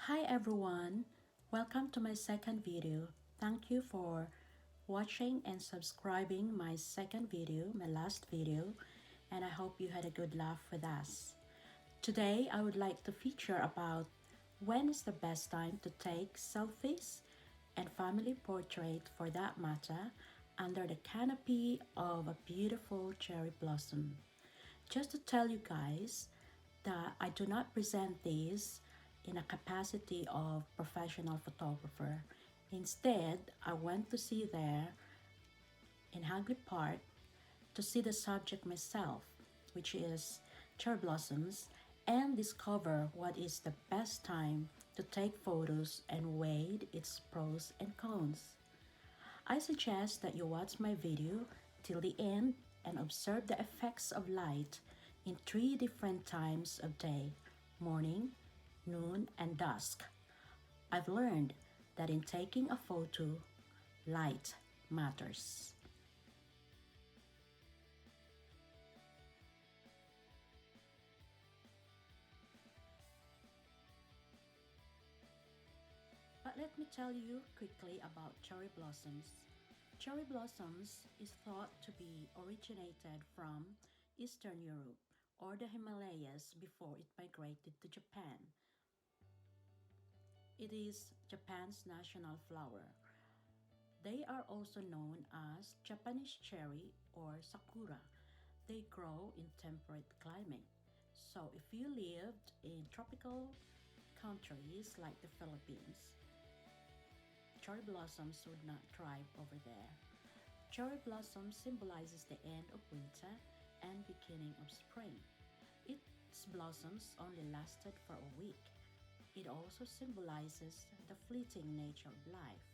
Hi everyone, welcome to my second video. Thank you for watching and subscribing my second video, my last video, and I hope you had a good laugh with us. Today I would like to feature about when is the best time to take selfies and family portrait for that matter under the canopy of a beautiful cherry blossom. Just to tell you guys that I do not present these in a capacity of professional photographer. Instead, I went to see there in Hagley Park to see the subject myself, which is cherry blossoms, and discover what is the best time to take photos and weigh its pros and cons. I suggest that you watch my video till the end and observe the effects of light in 3 different times of day: morning, noon, and dusk. I've learned that in taking a photo, light matters. But let me tell you quickly about cherry blossoms. Cherry blossoms is thought to be originated from Eastern Europe or the Himalayas before it migrated to Japan. It is Japan's national flower. They are also known as Japanese cherry or sakura. They grow in temperate climate. So if you lived in tropical countries like the Philippines, cherry blossoms would not thrive over there. Cherry blossom symbolizes the end of winter and beginning of spring. Its blossoms only lasted for a week. It also symbolizes the fleeting nature of life.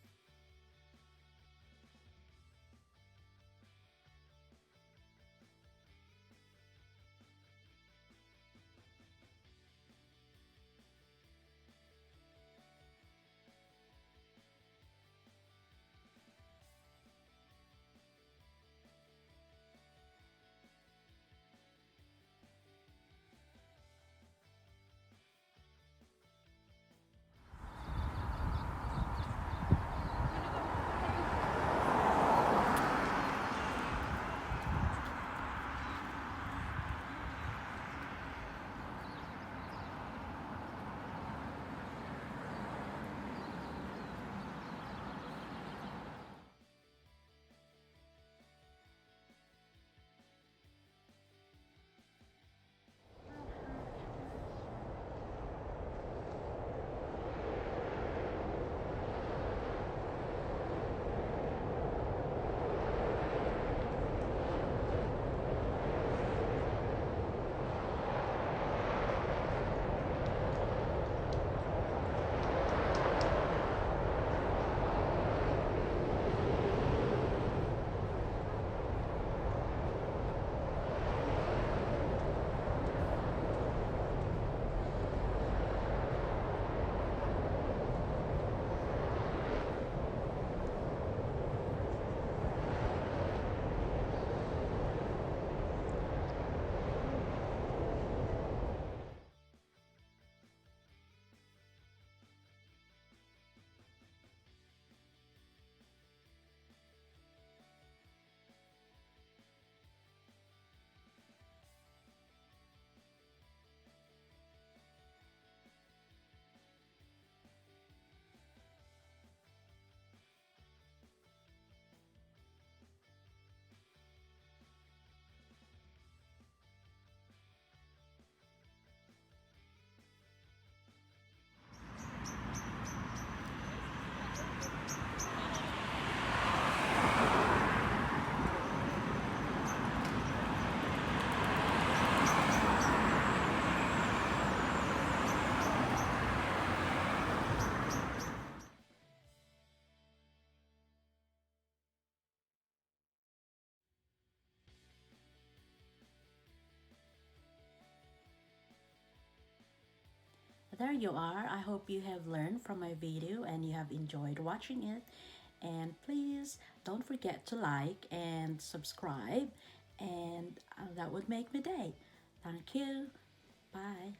There you are. I hope you have learned from my video and you have enjoyed watching it. And please don't forget to like and subscribe, and that would make my day. Thank you. Bye.